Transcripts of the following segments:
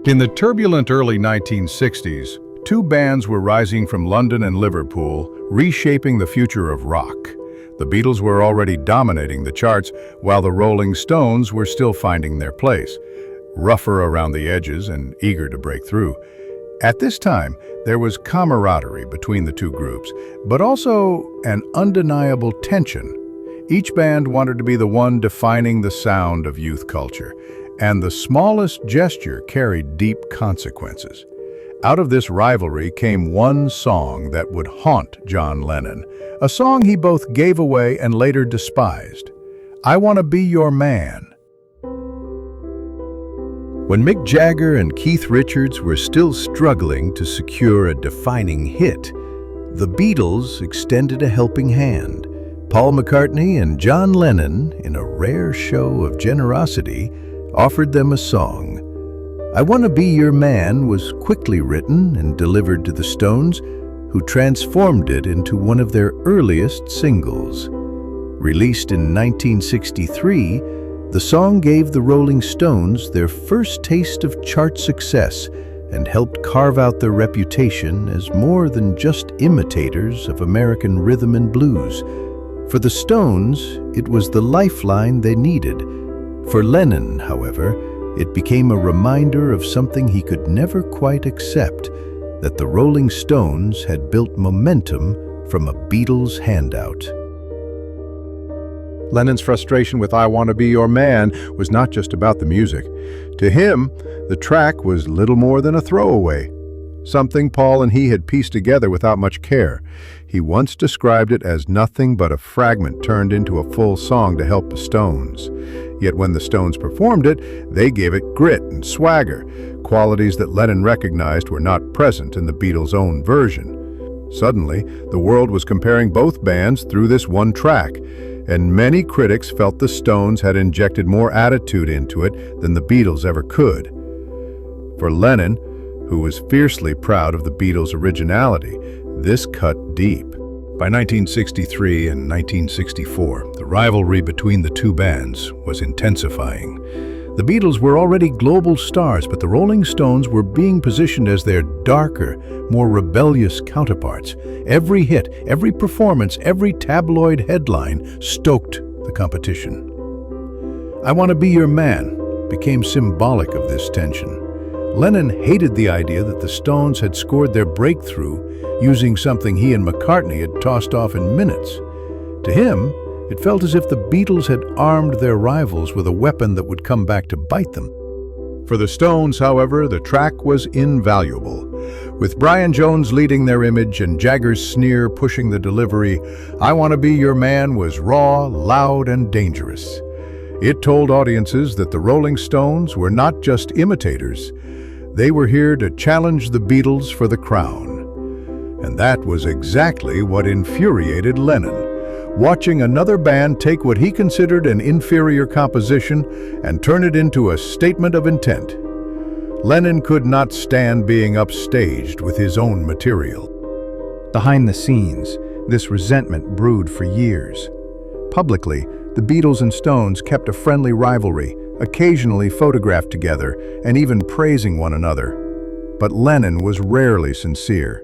In the turbulent early 1960s, two bands were rising from London and Liverpool, reshaping the future of rock. The Beatles were already dominating the charts, while the Rolling Stones were still finding their place, rougher around the edges and eager to break through. At this time, there was camaraderie between the two groups, but also an undeniable tension. Each band wanted to be the one defining the sound of youth culture, and the smallest gesture carried deep consequences. Out of this rivalry came one song that would haunt John Lennon, a song he both gave away and later despised. "I Wanna Be Your Man." When Mick Jagger and Keith Richards were still struggling to secure a defining hit, the Beatles extended a helping hand. Paul McCartney and John Lennon, in a rare show of generosity, offered them a song. "I Wanna Be Your Man" was quickly written and delivered to the Stones, who transformed it into one of their earliest singles. Released in 1963, the song gave the Rolling Stones their first taste of chart success and helped carve out their reputation as more than just imitators of American rhythm and blues. For the Stones, it was the lifeline they needed. For Lennon, however, it became a reminder of something he could never quite accept, that the Rolling Stones had built momentum from a Beatles handout. Lennon's frustration with "I Wanna Be Your Man" was not just about the music. To him, the track was little more than a throwaway, something Paul and he had pieced together without much care. He once described it as nothing but a fragment turned into a full song to help the Stones. Yet when the Stones performed it, they gave it grit and swagger, qualities that Lennon recognized were not present in the Beatles' own version. Suddenly, the world was comparing both bands through this one track, and many critics felt the Stones had injected more attitude into it than the Beatles ever could. For Lennon, who was fiercely proud of the Beatles' originality, this cut deep. By 1963 and 1964, the rivalry between the two bands was intensifying. The Beatles were already global stars, but the Rolling Stones were being positioned as their darker, more rebellious counterparts. Every hit, every performance, every tabloid headline stoked the competition. "I Wanna Be Your Man" became symbolic of this tension. Lennon hated the idea that the Stones had scored their breakthrough using something he and McCartney had tossed off in minutes. To him, it felt as if the Beatles had armed their rivals with a weapon that would come back to bite them. For the Stones, however, the track was invaluable. With Brian Jones leading their image and Jagger's sneer pushing the delivery, "I Wanna Be Your Man" was raw, loud, and dangerous. It told audiences that the Rolling Stones were not just imitators. They were here to challenge the Beatles for the crown. And that was exactly what infuriated Lennon. Watching another band take what he considered an inferior composition and turn it into a statement of intent. Lennon could not stand being upstaged with his own material. Behind the scenes, this resentment brewed for years. Publicly, the Beatles and Stones kept a friendly rivalry, occasionally photographed together and even praising one another. But Lennon was rarely sincere.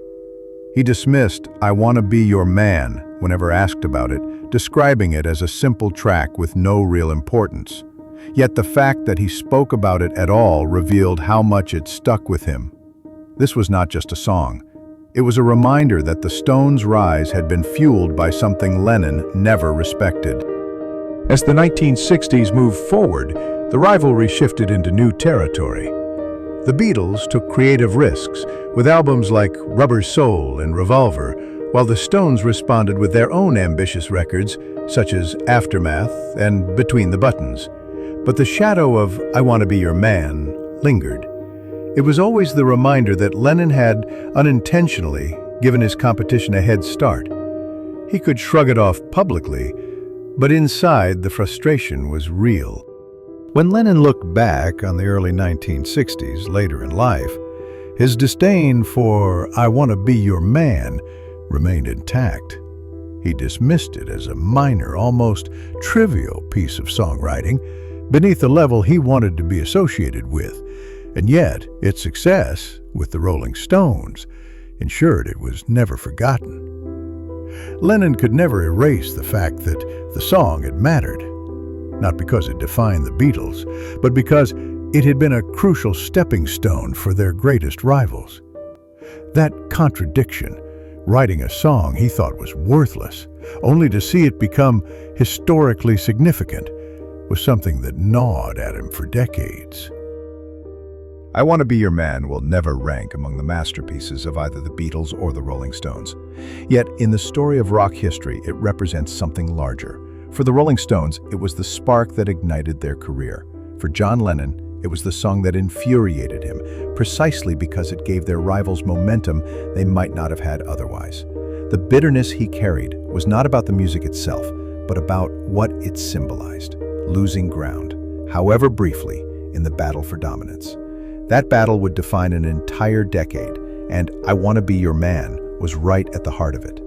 He dismissed "I Wanna Be Your Man" whenever asked about it, describing it as a simple track with no real importance. Yet the fact that he spoke about it at all revealed how much it stuck with him. This was not just a song. It was a reminder that the Stones' rise had been fueled by something Lennon never respected. As the 1960s moved forward, the rivalry shifted into new territory. The Beatles took creative risks, with albums like Rubber Soul and Revolver, while the Stones responded with their own ambitious records, such as Aftermath and Between the Buttons. But the shadow of "I Wanna Be Your Man" lingered. It was always the reminder that Lennon had, unintentionally, given his competition a head start. He could shrug it off publicly, but inside the frustration was real. When Lennon looked back on the early 1960s, later in life, his disdain for "I Wanna Be Your Man" remained intact. He dismissed it as a minor, almost trivial piece of songwriting, beneath the level he wanted to be associated with. And yet, its success with the Rolling Stones ensured it was never forgotten. Lennon could never erase the fact that the song had mattered, not because it defined the Beatles, but because it had been a crucial stepping stone for their greatest rivals. That contradiction, writing a song he thought was worthless, only to see it become historically significant, was something that gnawed at him for decades. I Want to Be Your Man will never rank among the masterpieces of either the Beatles or the Rolling Stones. Yet, in the story of rock history, it represents something larger. For the Rolling Stones, it was the spark that ignited their career. For John Lennon, it was the song that infuriated him, precisely because it gave their rivals momentum they might not have had otherwise. The bitterness he carried was not about the music itself, but about what it symbolized: losing ground, however briefly, in the battle for dominance. That battle would define an entire decade, and I Want to Be Your Man was right at the heart of it.